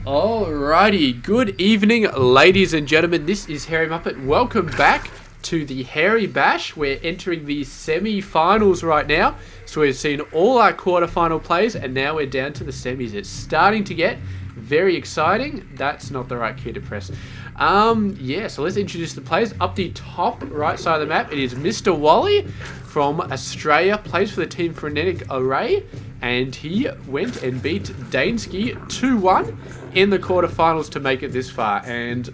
Alrighty, good evening, ladies and gentlemen. This is Hairy Muppet. Welcome back to the Hairy Bash. We're entering the semi-finals right now. So we've seen all our quarterfinal plays, and now we're down to the semis. It's starting to get very exciting. That's not the right key to press. So let's introduce the players. Up the top right side of the map, it is Mr. Wally from Australia, plays for the Team Frenetic Array, and he went and beat Dansky 2-1 in the quarterfinals to make it this far. And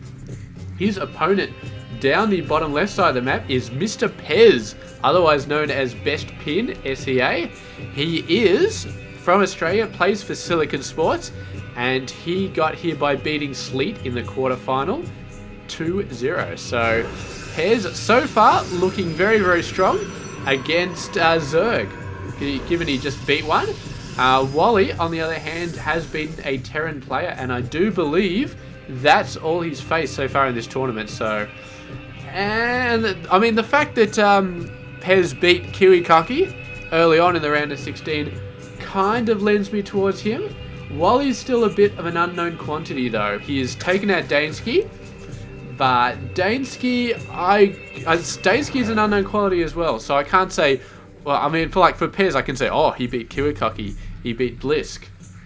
his opponent down the bottom left side of the map is Mr. Pezz, otherwise known as Best Pin, SEA. He is from Australia, plays for Silicon Sports, and he got here by beating Sleet in the quarterfinal 2-0. So Pezz so far looking very, very strong against Zerg, given he just beat one. Wally, on the other hand, has been a Terran player, and I do believe that's all he's faced so far in this tournament. So, and I mean, the fact that Pezz beat Kiwi Kaki early on in the round of 16 kind of lends me towards him. Wally's still a bit of an unknown quantity, though. He has taken out Dansky, but Dansky is an unknown quality as well. So I can't say. Well, I mean, for Pezz, I can say, oh, he beat Kiwikaki, he beat Blisk.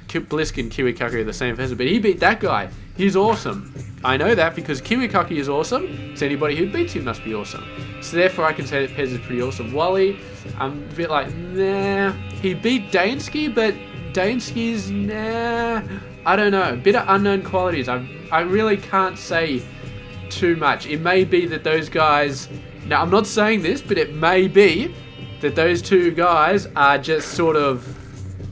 Blisk and Kiwikaki are the same person, but he beat that guy. He's awesome. I know that because Kiwikaki is awesome, so anybody who beats him must be awesome. So therefore, I can say that Pezz is pretty awesome. Wally, I'm a bit like, nah. He beat Dansky, but Dansky's, nah. I don't know. A bit of unknown qualities. I really can't say too much. It may be that those guys... Now, I'm not saying this, but it may be that those two guys are just sort of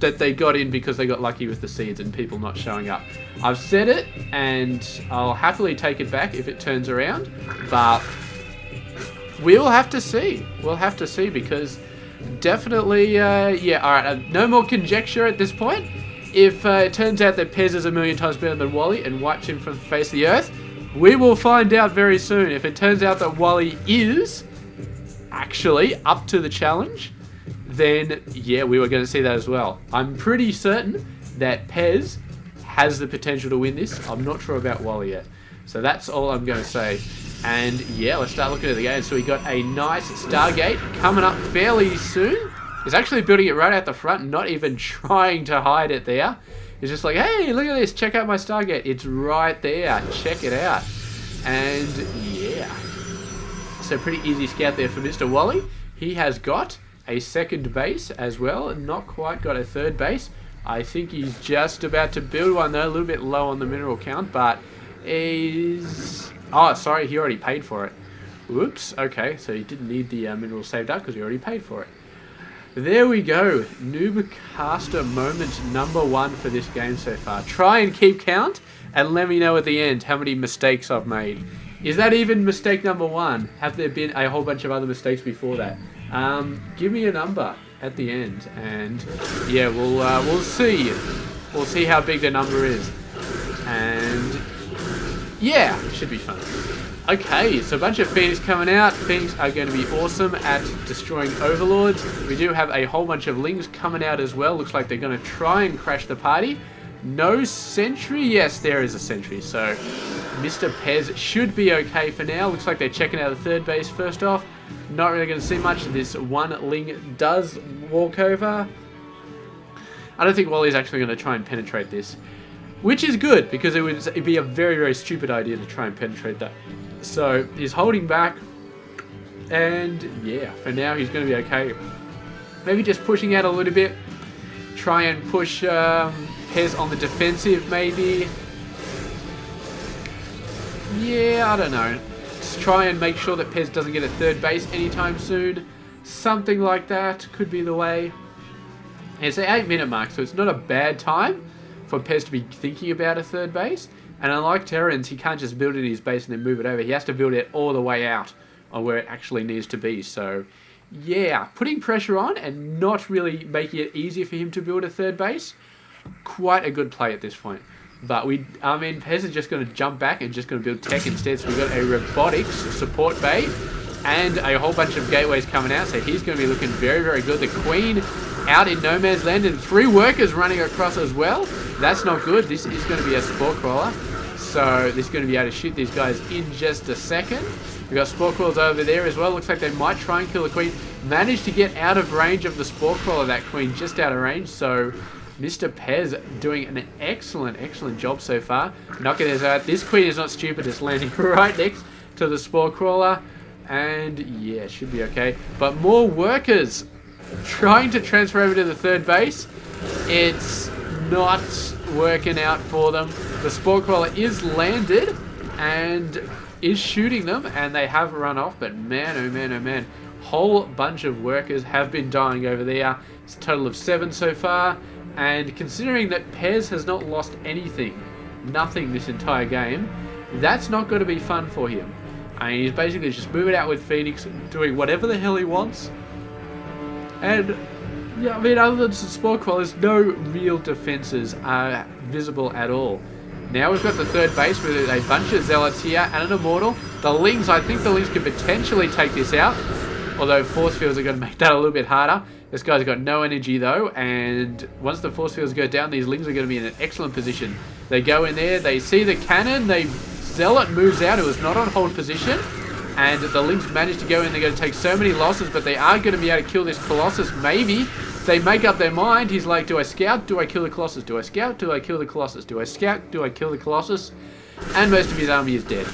that they got in because they got lucky with the seeds and people not showing up. I've said it, and I'll happily take it back if it turns around, but we'll have to see. We'll have to see because definitely, yeah, alright, no more conjecture at this point. If it turns out that Pezz is a million times better than Wally and wipes him from the face of the earth, we will find out very soon. If it turns out that Wally is actually up to the challenge, then yeah, we were going to see that as well. I'm pretty certain that Pezz has the potential to win this. I'm not sure about Wally yet. So that's all I'm going to say. And yeah, let's start looking at the game. So we got a nice Stargate coming up fairly soon. He's actually building it right out the front, not even trying to hide it there. He's just like, hey, look at this, check out my Stargate. It's right there, check it out. And yeah. So pretty easy scout there for Mr. Wally. He has got a second base as well. Not quite got a third base. I think he's just about to build one though. A little bit low on the mineral count, but is... Oh, sorry, he already paid for it. Whoops. Okay, so he didn't need the mineral saved up because he already paid for it. There we go. Noobcaster moment number 1 for this game so far. Try and keep count and let me know at the end how many mistakes I've made. Is that even mistake number 1? Have there been a whole bunch of other mistakes before that? Give me a number at the end, and yeah, we'll see. We'll see how big the number is, and yeah, it should be fun. Okay, so a bunch of Phoenix coming out. Phoenix are going to be awesome at destroying Overlords. We do have a whole bunch of Lings coming out as well. Looks like they're going to try and crash the party. No sentry? Yes, there is a sentry. So Mr. Pezz should be okay for now. Looks like they're checking out the third base first off. Not really going to see much. This one Ling does walk over. I don't think Wally's actually going to try and penetrate this, which is good because it'd be a very, very stupid idea to try and penetrate that. So he's holding back, and yeah, for now he's going to be okay. Maybe just pushing out a little bit. Try and push Pezz on the defensive, maybe. Yeah, I don't know. Just try and make sure that Pezz doesn't get a third base anytime soon. Something like that could be the way. It's the 8-minute mark, so it's not a bad time for Pezz to be thinking about a third base. And unlike Terrans, he can't just build it in his base and then move it over. He has to build it all the way out on where it actually needs to be. So yeah, putting pressure on and not really making it easy for him to build a third base. Quite a good play at this point. But Pezz is just going to jump back and just going to build tech instead. So we've got a robotics support bay and a whole bunch of gateways coming out. So he's going to be looking very, very good. The Queen out in no man's land and 3 workers running across as well. That's not good. This is going to be a Spore Crawler. So this is going to be able to shoot these guys in just a second. We've got Spore Crawlers over there as well. Looks like they might try and kill the Queen. Managed to get out of range of the Spore Crawler, that Queen, just out of range. So Mr. Pezz doing an excellent, excellent job so far. Knocking this out. This Queen is not stupid. It's landing right next to the Spore Crawler. And yeah, should be okay. But more workers trying to transfer over to the third base. It's not working out for them. The Spore Crawler is landed and is shooting them, and they have run off. But man, oh man, oh man. Whole bunch of workers have been dying over there. It's a total of 7 so far. And considering that Pezz has not lost anything, nothing this entire game, that's not going to be fun for him. I mean, he's basically just moving out with Phoenix, doing whatever the hell he wants. And, yeah, I mean, other than some Spore Crawlers, no real defenses are visible at all. Now we've got the third base with a bunch of Zealots here and an Immortal. The Lings, I think the Lings could potentially take this out. Although Force Fields are going to make that a little bit harder. This guy's got no energy though, and once the Force Fields go down, these Lings are going to be in an excellent position. They go in there, they see the cannon, Zealot moves out, who is not on hold position, and the Lings manage to go in. They're going to take so many losses, but they are going to be able to kill this Colossus. Maybe they make up their mind. He's like, do I scout? Do I kill the Colossus? Do I scout? Do I kill the Colossus? Do I scout? Do I kill the Colossus? And most of his army is dead.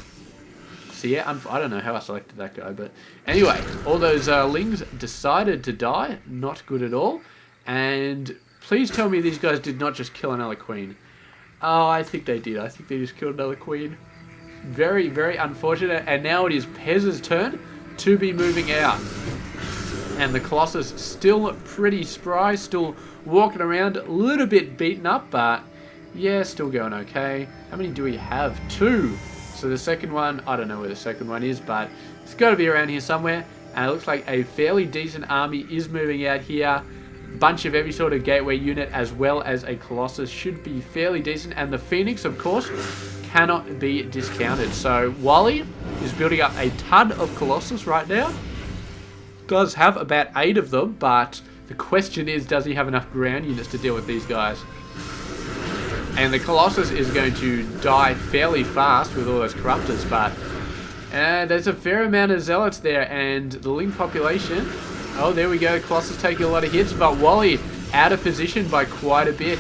So yeah, I don't know how I selected that guy, but anyway, all those Lings decided to die. Not good at all. And please tell me these guys did not just kill another Queen. Oh, I think they did. I think they just killed another Queen. Very, very unfortunate. And now it is Pezz's turn to be moving out. And the Colossus still pretty spry, still walking around, a little bit beaten up, but yeah, still going okay. How many do we have? 2. So the second one, I don't know where the second one is, but it's got to be around here somewhere. And it looks like a fairly decent army is moving out here. Bunch of every sort of gateway unit as well as a Colossus should be fairly decent. And the Phoenix, of course, cannot be discounted. So Wally is building up a ton of Colossus right now. Does have about 8 of them, but the question is, does he have enough ground units to deal with these guys? And the Colossus is going to die fairly fast with all those Corruptors, but there's a fair amount of Zealots there, and the Ling population, oh, there we go, Colossus taking a lot of hits, but Wally out of position by quite a bit.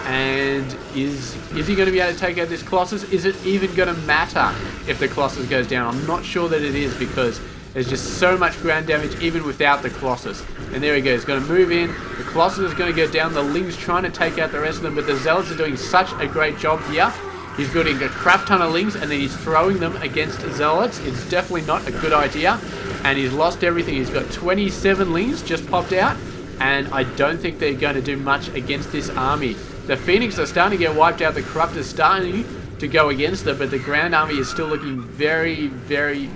And is he going to be able to take out this Colossus? Is it even going to matter if the Colossus goes down? I'm not sure that it is, because there's just so much ground damage even without the Colossus. And there he goes, going to move in. The Colossus is going to go down. The Ling's trying to take out the rest of them, but the Zealots are doing such a great job here. He's building a crap ton of Lings, and then he's throwing them against Zealots. It's definitely not a good idea. And he's lost everything. He's got 27 Lings just popped out, and I don't think they're going to do much against this army. The Phoenix are starting to get wiped out. The Corrupt is starting to go against them, but the ground army is still looking very, very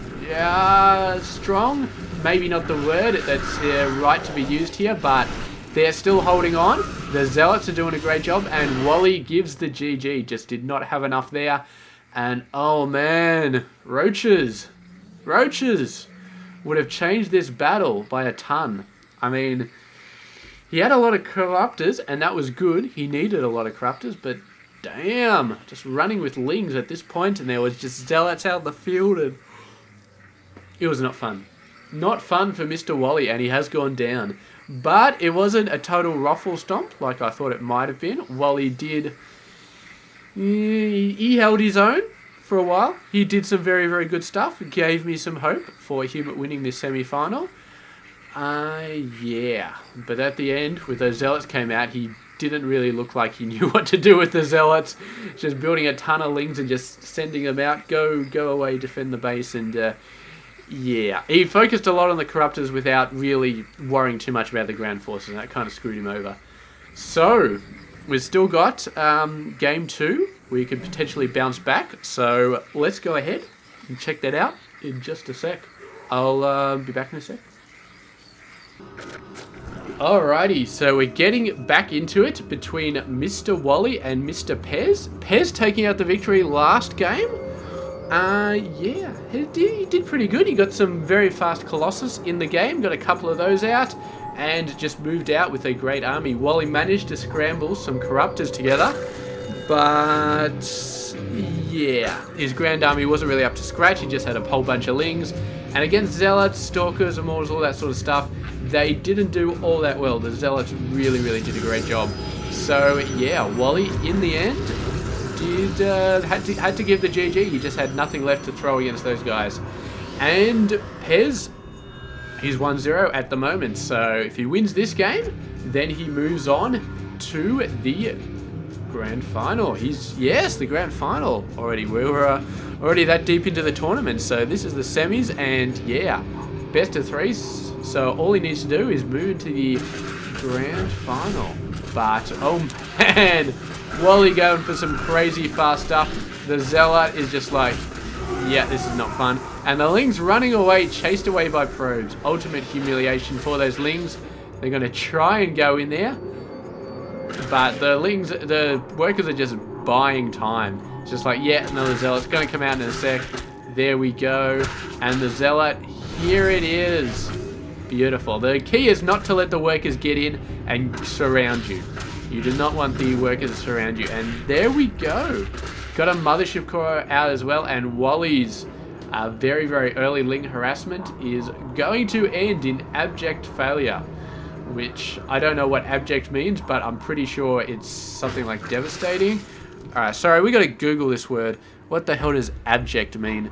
strong. Maybe not the word that's right to be used here, but they're still holding on. The Zealots are doing a great job, and Wally gives the GG. Just did not have enough there. And oh man, Roaches would have changed this battle by a ton. I mean, he had a lot of Corruptors, and that was good. He needed a lot of Corruptors, but damn, just running with Lings at this point, and there was just Zealots out in the field, and it was not fun. Not fun for Mr. Wally, and he has gone down. But it wasn't a total ruffle stomp like I thought it might have been. Wally did... He held his own for a while. He did some very, very good stuff. It gave me some hope for him winning this semi-final. Yeah. But at the end, with those Zealots came out, he didn't really look like he knew what to do with the Zealots. Just building a ton of Lings and just sending them out. Go away, defend the base, and... yeah, he focused a lot on the Corruptors without really worrying too much about the ground forces, and that kind of screwed him over. So, we've still got game 2, where you could potentially bounce back. So, let's go ahead and check that out in just a sec. I'll be back in a sec. Alrighty, so we're getting back into it between Mr. Wally and Mr. Pezz. Pezz taking out the victory last game. Yeah, he did pretty good. He got some very fast Colossus in the game, got a couple of those out, and just moved out with a great army. Wally managed to scramble some Corruptors together, But yeah, his Grand Army wasn't really up to scratch. He just had a whole bunch of Lings. And against Zealots, Stalkers, Immortals, all that sort of stuff, they didn't do all that well. The Zealots really, really did a great job. So yeah, Wally, in the end, had to give the GG. He just had nothing left to throw against those guys. And Pezz, he's 1-0 at the moment. So if he wins this game, then he moves on to the Grand Final. Yes, the Grand Final already. We were already that deep into the tournament. So this is the semis, and yeah, best of threes. So all he needs to do is move into the Grand Final. But oh man, Wally going for some crazy fast stuff. The Zealot is just like, yeah, this is not fun. And the Lings running away, chased away by probes. Ultimate humiliation for those Lings. They're going to try and go in there. But the workers are just buying time. It's just like, yeah, another Zealot's going to come out in a sec. There we go. And the Zealot, here it is. Beautiful. The key is not to let the workers get in and surround you. You do not want the workers to surround you. And there we go. Got a Mothership Core out as well. And Wally's very, very early Ling harassment is going to end in abject failure. Which, I don't know what abject means, but I'm pretty sure it's something like devastating. Alright, sorry, we gotta Google this word. What the hell does abject mean?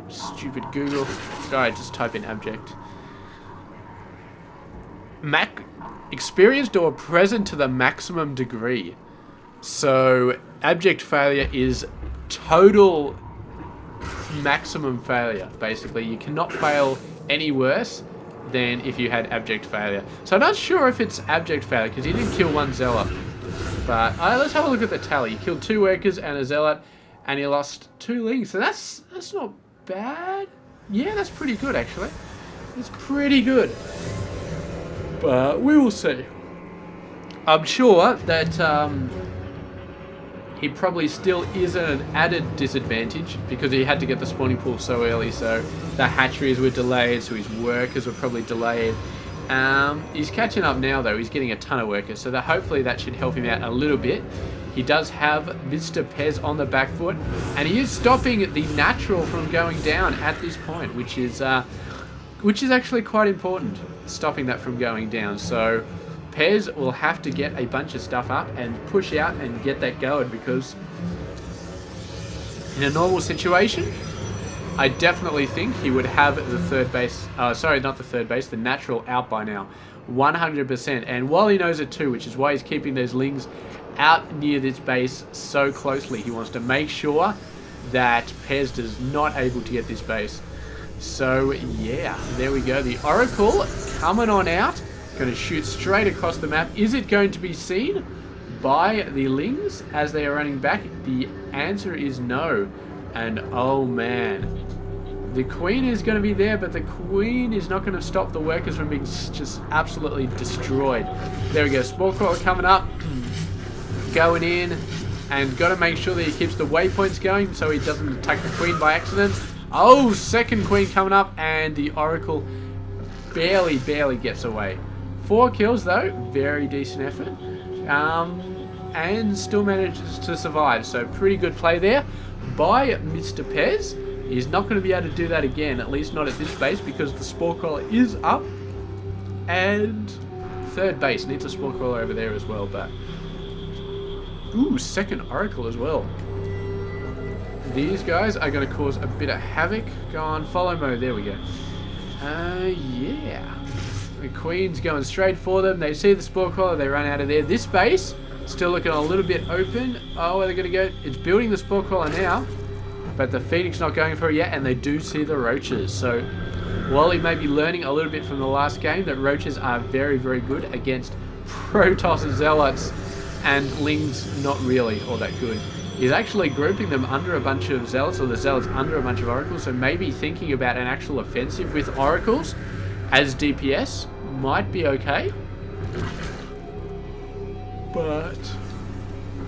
Stupid Google. Alright, just type in abject. Experienced or present to the maximum degree. So, abject failure is total maximum failure, basically. You cannot fail any worse than if you had abject failure. So I'm not sure if it's abject failure, because he did kill one Zealot. But let's have a look at the tally. He killed 2 workers and a Zealot, and he lost 2 Lings. So that's not bad. Yeah, that's pretty good, actually. It's pretty good. But we will see. I'm sure that he probably still is at an added disadvantage because he had to get the spawning pool so early, so the hatcheries were delayed, so his workers were probably delayed. He's catching up now though, he's getting a ton of workers, so hopefully that should help him out a little bit. He does have Mr. Pezz on the back foot, and he is stopping the natural from going down at this point, which is actually quite important, stopping that from going down. So Pezz will have to get a bunch of stuff up and push out and get that going, because in a normal situation, I definitely think he would have the third base, sorry, not the third base, the natural out by now. 100%. And Wally knows it too, which is why he's keeping those Lings out near this base so closely. He wants to make sure that Pezz is not able to get this base. So yeah, there we go. The Oracle coming on out. Going to shoot straight across the map. Is it going to be seen by the Lings as they are running back? The answer is no. And oh man, the Queen is going to be there, but the Queen is not going to stop the workers from being just absolutely destroyed. There we go. Spore Crawler coming up, going in, and got to make sure that he keeps the waypoints going so he doesn't attack the Queen by accident. Oh, second Queen coming up, and the Oracle barely gets away. 4 kills though, very decent effort, and still manages to survive, so pretty good play there by Mr. Pezz. He's not going to be able to do that again, at least not at this base, because the Spore Crawler is up, and third base needs a Spore Crawler over there as well, but ooh, second Oracle as well. These guys are going to cause a bit of havoc. Go on, follow mode, there we go. Yeah. The Queen's going straight for them. They see the Spore Crawler, they run out of there. This base, still looking a little bit open. Oh, where are they going to go? It's building the Spore Crawler now, but the Phoenix not going for it yet, and they do see the Roaches. So Wally may be learning a little bit from the last game that Roaches are very good against Protoss and Zealots, and Lings not really all that good. He's actually grouping them under a bunch of Zealots, or the Zealots under a bunch of Oracles, so maybe thinking about an actual offensive with Oracles as DPS might be okay. But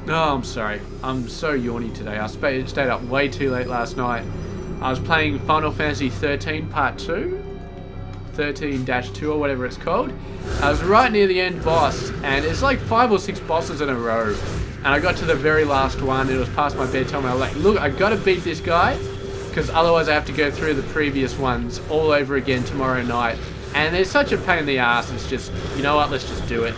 oh, I'm sorry, I'm so yawny today. I stayed up way too late last night, I was playing Final Fantasy 13 Part 2. 13-2 or whatever it's called. I was right near the end boss, and it's like 5 or 6 bosses in a row. And I got to the very last one, and it was past my bedtime. I was like, look, I gotta beat this guy, because otherwise I have to go through the previous ones all over again tomorrow night. And it's such a pain in the ass. It's just, you know what, let's just do it.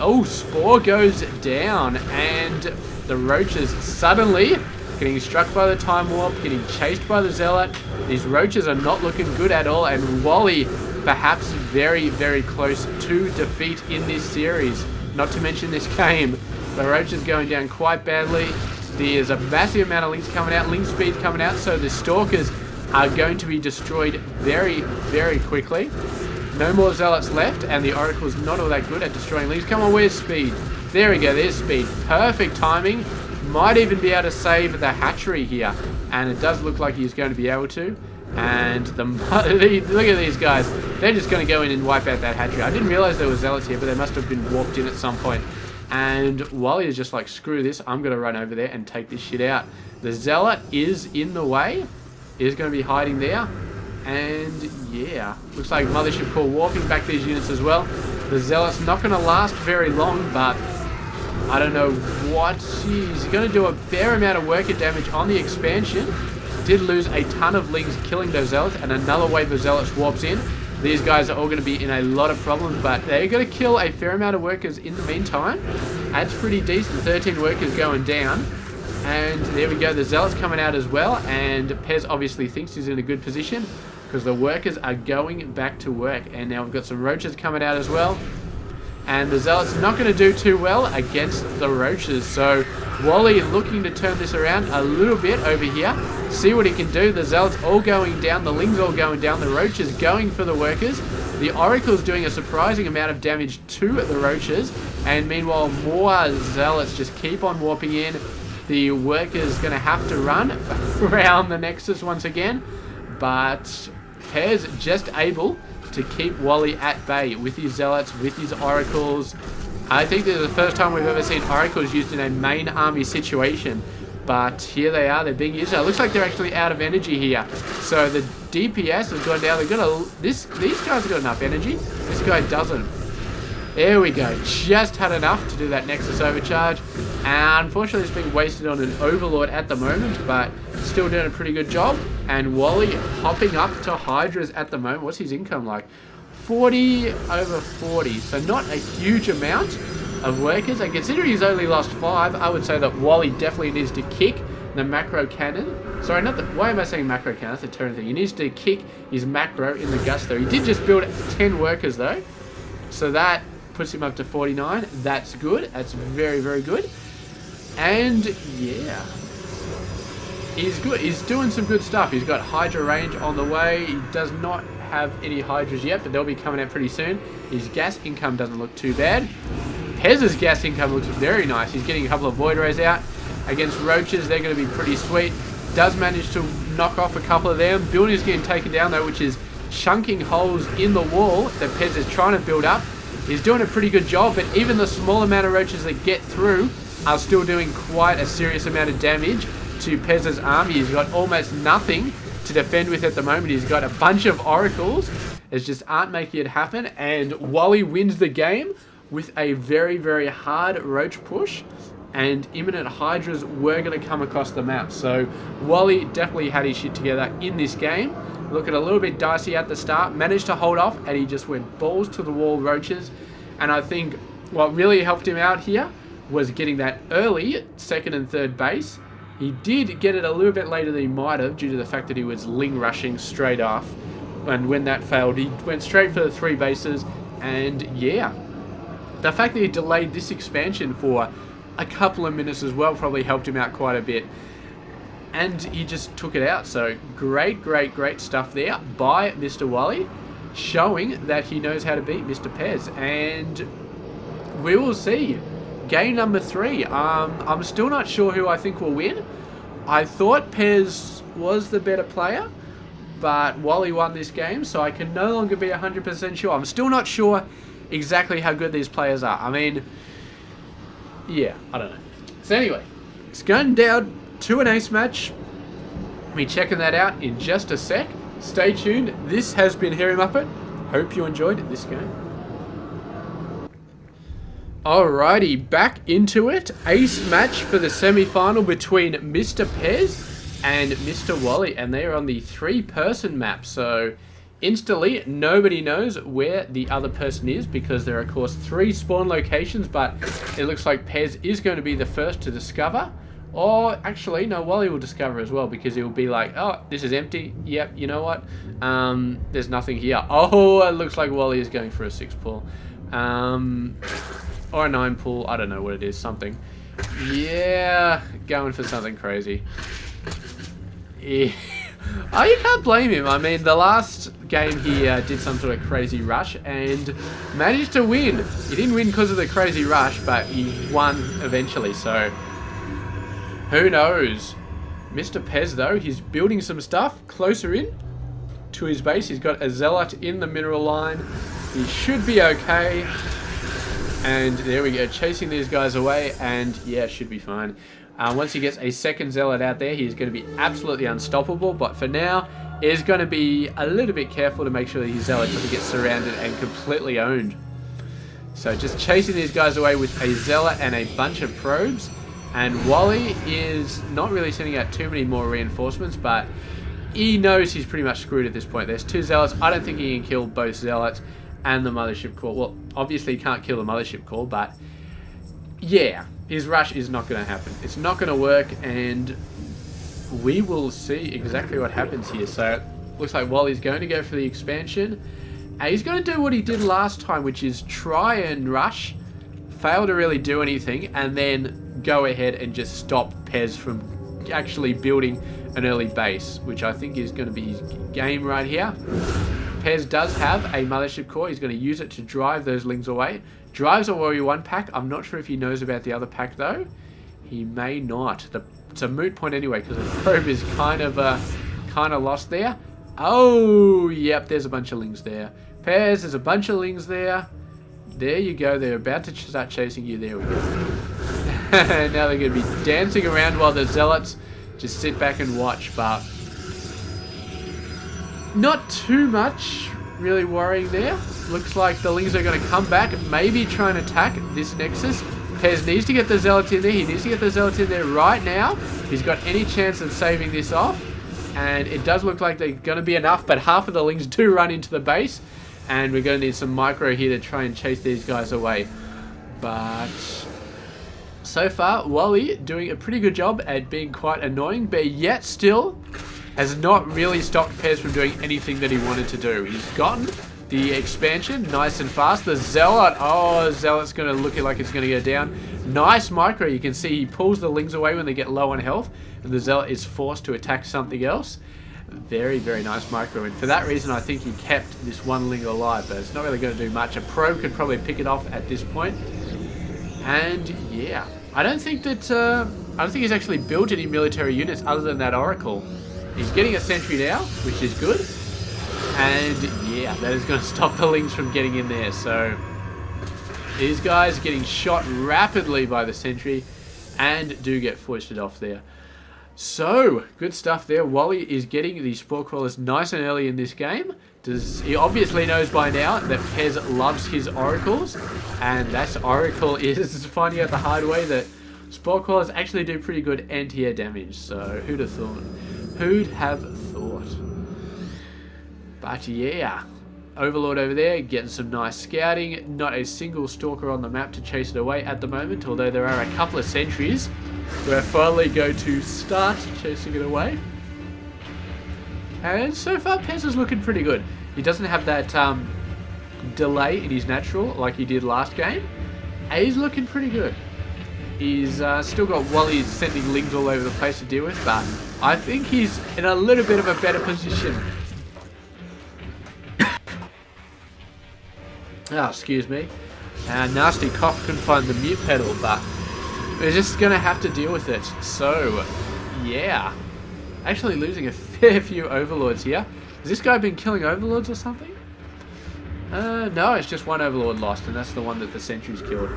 Oh, Spore goes down, and the roaches suddenly getting struck by the Time Warp, getting chased by the Zealot. These roaches are not looking good at all, and Wally perhaps very, very close to defeat in this series. Not to mention this game. The roaches going down quite badly. There's a massive amount of links coming out, link speed coming out, so the Stalkers are going to be destroyed very, very quickly. No more Zealots left, and the Oracle's not all that good at destroying links. Come on, where's speed? There we go, there's speed. Perfect timing. Might even be able to save the hatchery here, and it does look like he's going to be able to. And look at these guys. They're just going to go in and wipe out that hatchery. I didn't realize there were Zealots here, but they must have been warped in at some point. And Wally is just like, screw this, I'm going to run over there and take this shit out. The Zealot is in the way. Is going to be hiding there. And yeah, looks like Mothership Core warping back these units as well. The Zealot's not going to last very long, but I don't know what. He's going to do a fair amount of worker damage on the expansion. Did lose a ton of links killing those Zealots, and another wave of Zealots warps in. These guys are all going to be in a lot of problems, but they're going to kill a fair amount of workers in the meantime. That's pretty decent. 13 workers going down. And there we go. The Zealot's coming out as well, and Pezz obviously thinks he's in a good position because the workers are going back to work. And now we've got some roaches coming out as well. And the Zealot's not going to do too well against the roaches. So Wally looking to turn this around a little bit over here. See what he can do. The Zealot's all going down. The Lings all going down. The roaches going for the workers. The Oracle's doing a surprising amount of damage to the roaches. And meanwhile, more Zealots just keep on warping in. The workers going to have to run around the Nexus once again. But Pezz just able to keep Wally at bay with his Zealots, with his Oracles. I think this is the first time we've ever seen Oracles used in a main army situation. But here they are, they're being used. It looks like they're actually out of energy here. So the DPS has gone down. They're gonna these guys have got enough energy. This guy doesn't. There we go. Just had enough to do that Nexus overcharge. And unfortunately it's being wasted on an Overlord at the moment, but still doing a pretty good job. And Wally hopping up to Hydras at the moment. What's his income like? 40 over 40. So not a huge amount of workers. And considering he's only lost 5, I would say that Wally definitely needs to kick the macro cannon. Sorry, not the... Why am I saying macro cannon? That's a turn thing. He needs to kick his macro in the gusto. He did just build 10 workers though. So that puts him up to 49. That's good. That's very, very good. And yeah, he's good. He's doing some good stuff. He's got Hydra range on the way. He does not have any Hydras yet, but they'll be coming out pretty soon. His gas income doesn't look too bad. Pezz's gas income looks very nice. He's getting a couple of Void Rays out against roaches. They're going to be pretty sweet. Does manage to knock off a couple of them. Building's getting taken down though, which is chunking holes in the wall that Pezz is trying to build up. He's doing a pretty good job, but even the small amount of roaches that get through are still doing quite a serious amount of damage to Pezz's army. He's got almost nothing to defend with at the moment. He's got a bunch of Oracles that just aren't making it happen, and Wally wins the game with a very, very hard roach push, and imminent Hydras were going to come across the map. So Wally definitely had his shit together in this game. Looking a little bit dicey at the start, managed to hold off, and he just went balls to the wall roaches. And I think what really helped him out here was getting that early second and third base. He did get it a little bit later than he might have, due to the fact that he was Ling rushing straight off. And when that failed, he went straight for the 3 bases. And yeah, the fact that he delayed this expansion for a couple of minutes as well probably helped him out quite a bit. And he just took it out. So great, great, great stuff there by Mr. Wally, showing that he knows how to beat Mr. Pezz. And we will see. Game number 3. I'm still not sure who I think will win. I thought Pezz was the better player, but Wally won this game, so I can no longer be 100% sure. I'm still not sure exactly how good these players are. I mean, yeah, I don't know. So anyway, it's going down to an ace match. Be checking that out in just a sec. Stay tuned. This has been Hairy Muppet. Hope you enjoyed this game. Alrighty, back into it. Ace match for the semi-final between Mr. Pezz and Mr. Wally, and they are on the 3-person map. So instantly, nobody knows where the other person is because there are, of course, 3 spawn locations, but it looks like Pezz is going to be the first to discover. Or, actually, no, Wally will discover as well because he'll be like, oh, this is empty. Yep, you know what? There's nothing here. Oh, it looks like Wally is going for a 6 pull. Or a 9 pull. I don't know what it is. Something. Yeah, going for something crazy. Yeah. Oh, you can't blame him. I mean, the last game he did some sort of crazy rush and managed to win. He didn't win because of the crazy rush, but he won eventually, so who knows? Mr. Pezz, though, he's building some stuff closer in to his base. He's got a Zealot in the mineral line. He should be okay. And there we go, chasing these guys away, and yeah, should be fine. Once he gets a second Zealot out there, he's going to be absolutely unstoppable, but for now, he's going to be a little bit careful to make sure that his Zealot doesn't get surrounded and completely owned. So just chasing these guys away with a Zealot and a bunch of probes. And Wally is not really sending out too many more reinforcements, but he knows he's pretty much screwed at this point. There's 2 Zealots. I don't think he can kill both Zealots and the Mothership Core. Well, obviously he can't kill the Mothership Core, but yeah, his rush is not going to happen. It's not going to work, and we will see exactly what happens here. So looks like Wally's going to go for the expansion. And he's going to do what he did last time, which is try and rush, fail to really do anything, and then go ahead and just stop Pezz from actually building an early base, which I think is going to be his game right here. Pezz does have a Mothership Core. He's going to use it to drive those lings away. Drives a Warrior 1 pack. I'm not sure if he knows about the other pack, though. He may not. It's a moot point anyway, because the probe is kind of lost there. Oh, yep, there's a bunch of lings there. Pezz, there's a bunch of lings there. There you go. They're about to start chasing you. There we go. Now they're going to be dancing around while the Zealots just sit back and watch, but not too much really worrying there. Looks like the lings are going to come back, maybe try and attack this Nexus. Pezz needs to get the Zealots in there. He needs to get the Zealots in there right now. If he's got any chance of saving this off. And it does look like they're going to be enough, but half of the lings do run into the base. And we're going to need some micro here to try and chase these guys away. But so far, Wally doing a pretty good job at being quite annoying, but yet still has not really stopped Pezz from doing anything that he wanted to do. He's gotten the expansion nice and fast. The Zealot, oh, Zealot's going to look like it's going to go down. Nice micro. You can see he pulls the lings away when they get low on health, and the Zealot is forced to attack something else. Very, very nice micro, and for that reason I think he kept this one ling alive, but it's not really going to do much. A probe could probably pick it off at this point. And yeah, I don't think he's actually built any military units other than that Oracle. He's getting a sentry now, which is good. And yeah, that is going to stop the lings from getting in there. So these guys are getting shot rapidly by the sentry and do get foisted off there. So, good stuff there. Wally is getting the Spore Crawlers nice and early in this game. He obviously knows by now that Pezz loves his Oracles, and that Oracle is finding out the hard way that Spore Crawlers actually do pretty good anti-air damage. So, who'd have thought? Who'd have thought? But yeah, Overlord over there getting some nice scouting. Not a single Stalker on the map to chase it away at the moment, although there are a couple of sentries where finally going to start chasing it away. And so far Pezz is looking pretty good. He doesn't have that delay in his natural like he did last game. And he's looking pretty good. He's still got Wally sending lings all over the place to deal with, but I think he's in a little bit of a better position. Oh, excuse me. Nasty cough couldn't find the mute pedal, but we're just going to have to deal with it. So, yeah. Actually losing a fair few Overlords here. Has this guy been killing Overlords or something? No, it's just one Overlord lost, and that's the one that the sentries killed.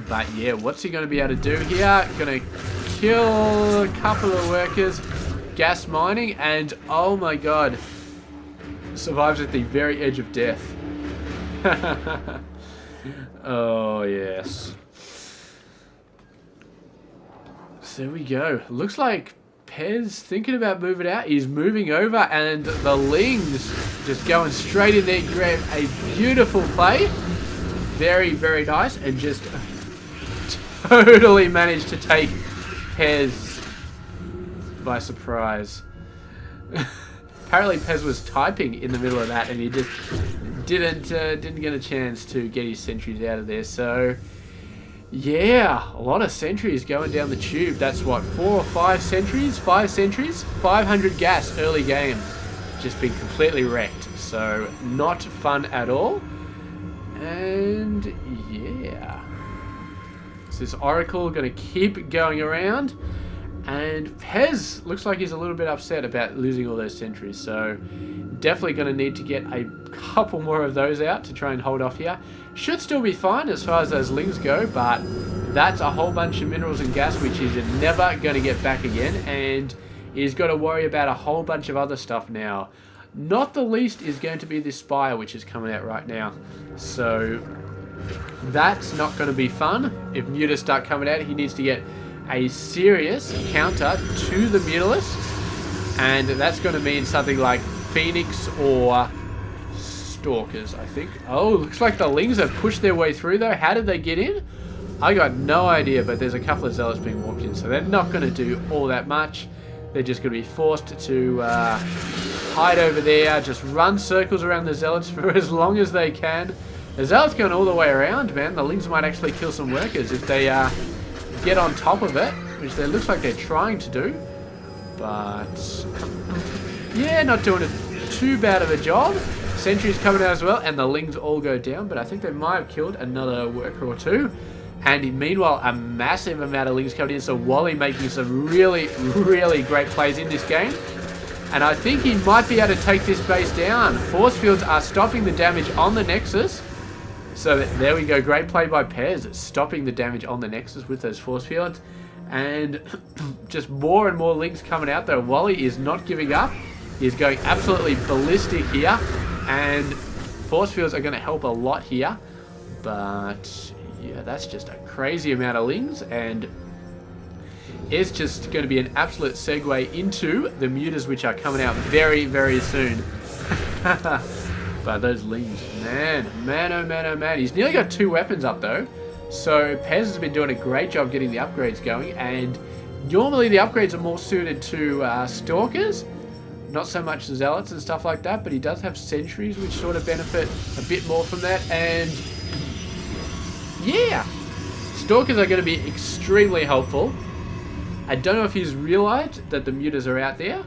But yeah, what's he going to be able to do here? Going to kill a couple of workers. gas mining, and oh my god, survives at the very edge of death. Oh yes. So there we go. Looks like Pezz thinking about moving out. He's moving over, and the Lings just going straight in there. Grab a beautiful play. Very, very nice, and just totally managed to take Pezz by surprise. Apparently Pezz was typing in the middle of that, and he just didn't get a chance to get his sentries out of there. So yeah, a lot of sentries going down the tube. That's what, 4 or 5 sentries? 5 sentries, 500 gas early game. Just been completely wrecked. So not fun at all. And yeah, so this Oracle gonna keep going around, and Pezz looks like he's a little bit upset about losing all those sentries. So definitely gonna need to get a couple more of those out to try and hold off here. Should still be fine as far as those Lings go, but that's a whole bunch of minerals and gas which he's never going to get back again, and he's got to worry about a whole bunch of other stuff now. Not the least is going to be this Spire which is coming out right now. So that's not going to be fun. If mutas start coming out, he needs to get a serious counter to the Mutalisks, and that's going to mean something like Phoenix or Stalkers, I think. Oh, looks like the Lings have pushed their way through though. How did they get in? I got no idea, but there's a couple of Zealots being walked in, so they're not going to do all that much. They're just going to be forced to hide over there, just run circles around the Zealots for as long as they can. The Zealots going all the way around, man. The Lings might actually kill some workers if they get on top of it, which it looks like they're trying to do. But yeah, not doing too bad of a job. Sentries coming out as well, and the Lings all go down, but I think they might have killed another worker or two. And meanwhile, a massive amount of Lings coming in, so Wally making some really, really great plays in this game. And I think he might be able to take this base down. Force fields are stopping the damage on the Nexus. So there we go, great play by Pezz, stopping the damage on the Nexus with those force fields. And just more and more Lings coming out though. Wally is not giving up. He's going absolutely ballistic here. And force fields are going to help a lot here. But yeah, that's just a crazy amount of Lings, and it's just going to be an absolute segue into the mutas, which are coming out very, very soon. But those Lings, man, oh man. He's nearly got 2 weapons up though. So Pezz has been doing a great job getting the upgrades going, and normally the upgrades are more suited to Stalkers, not so much Zealots and stuff like that, but he does have Sentries which sort of benefit a bit more from that. And yeah, Stalkers are going to be extremely helpful. I don't know if he's realized that the mutas are out there.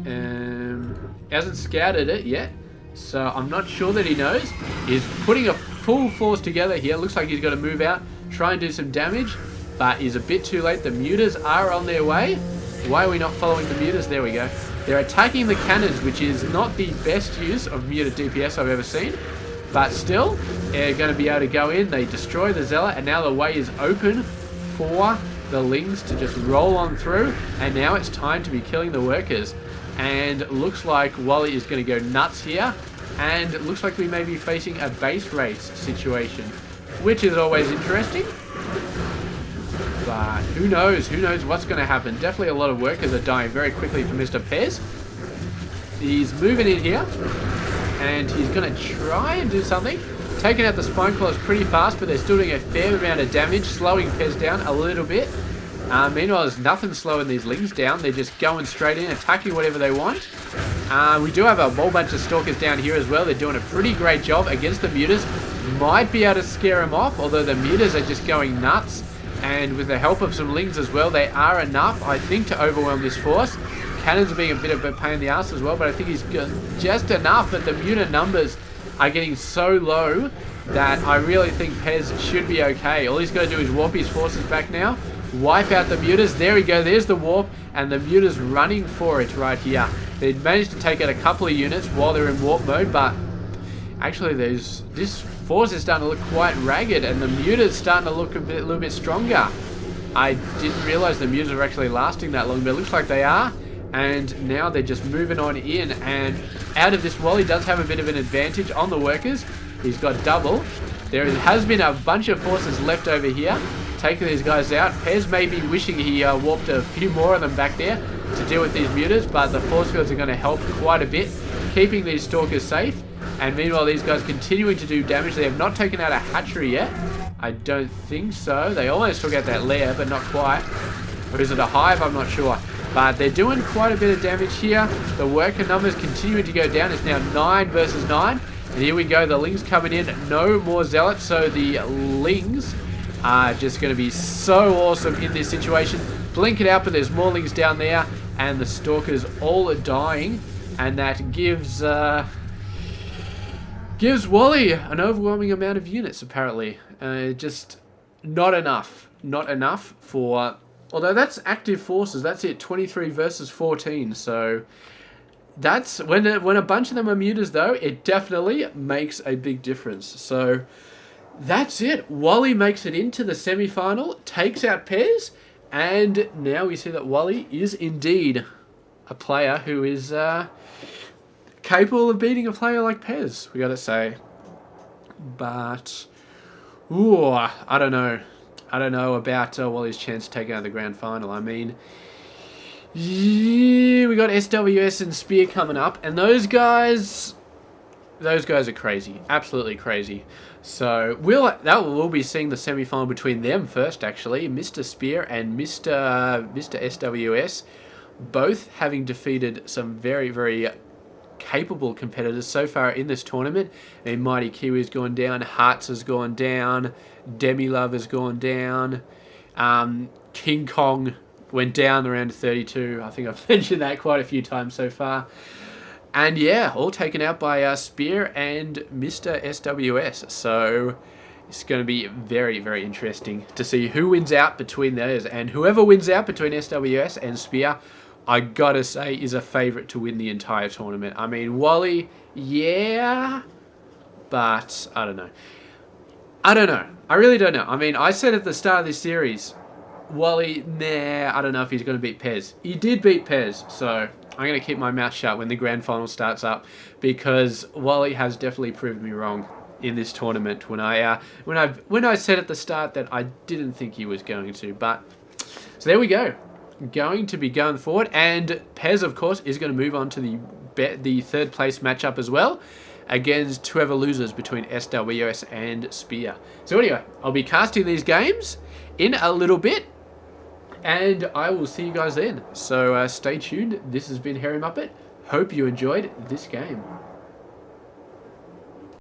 He hasn't scouted it yet, so I'm not sure that he knows. He's putting a full force together here. Looks like he's got to move out, try and do some damage, but he's a bit too late. The mutas are on their way. Why are we not following the mutas? There we go. They're attacking the cannons, which is not the best use of muta DPS I've ever seen. But still, they're going to be able to go in. They destroy the Zealot, and now the way is open for the Lings to just roll on through. And now it's time to be killing the workers. And looks like Wally is going to go nuts here. And it looks like we may be facing a base race situation, which is always interesting. But who knows what's going to happen. Definitely a lot of workers are dying very quickly for Mr. Pezz. He's moving in here, and he's going to try and do something. Taking out the Spine Claws pretty fast, but they're still doing a fair amount of damage, slowing Pezz down a little bit. Meanwhile, there's nothing slowing these Lings down. They're just going straight in, attacking whatever they want. We do have a whole bunch of Stalkers down here as well. They're doing a pretty great job against the mutas. Might be able to scare them off, although the mutas are just going nuts. And with the help of some Lings as well, they are enough, I think, to overwhelm this force. Cannons are being a bit of a pain in the ass as well, but I think he's just enough. But the muta numbers are getting so low that I really think Pezz should be okay. All he's got to do is warp his forces back now, wipe out the mutas. There we go, there's the warp, and the mutas running for it right here. They managed to take out a couple of units while they're in warp mode, but actually this force is starting to look quite ragged, and the mutas starting to look a little bit stronger. I didn't realize the mutas are actually lasting that long, but it looks like they are. And now they're just moving on in. And out of this, Wally does have a bit of an advantage on the workers. He's got double. There has been a bunch of forces left over here, taking these guys out. Pezz may be wishing he warped a few more of them back there to deal with these mutas, but the force fields are going to help quite a bit, keeping these stalkers safe. And meanwhile, these guys continuing to do damage. They have not taken out a hatchery yet. I don't think so. They almost took out that lair, but not quite. Or is it a hive? I'm not sure. But they're doing quite a bit of damage here. The worker numbers continuing to go down. It's now 9 versus 9. And here we go. The Lings coming in. No more Zealots. So the Lings are just going to be so awesome in this situation. Blink it out, but there's more Lings down there. And the Stalkers all are dying. And that gives Wally an overwhelming amount of units, apparently. Just not enough. Not enough for... Although that's active forces. That's it. 23 versus 14. So that's... When a bunch of them are mutas, though, it definitely makes a big difference. So that's it. Wally makes it into the semi-final, takes out Pezz, and now we see that Wally is indeed a player who is capable of beating a player like Pezz, we gotta say. But, ooh, I don't know. I don't know about Wally's chance to take out the grand final. I mean, yeah, we got SWS and Spear coming up, and those guys are crazy, absolutely crazy. So we'll be seeing the semi-final between them first, actually. Mr. Spear and Mr. SWS, both having defeated some very, very capable competitors so far in this tournament. And Mighty Kiwi's gone down, Hearts has gone down, Demilove has gone down, King Kong went down around 32. I think I've mentioned that quite a few times so far. And yeah, all taken out by Spear and Mr. SWS. So it's going to be very, very interesting to see who wins out between those. And whoever wins out between SWS and Spear, I gotta say, is a favourite to win the entire tournament. I mean, Wally, yeah, but I don't know. I really don't know. I mean, I said at the start of this series, Wally, nah, I don't know if he's going to beat Pezz. He did beat Pezz, so I'm going to keep my mouth shut when the grand final starts up, because Wally has definitely proved me wrong in this tournament when I said at the start that I didn't think he was going to. But so there we go. Going to be going forward, and Pezz, of course, is going to move on to the third place matchup as well, against whoever loses between SWS and Spear. So anyway, I'll be casting these games in a little bit, and I will see you guys then. So stay tuned. This has been Hairy Muppet. Hope you enjoyed this game.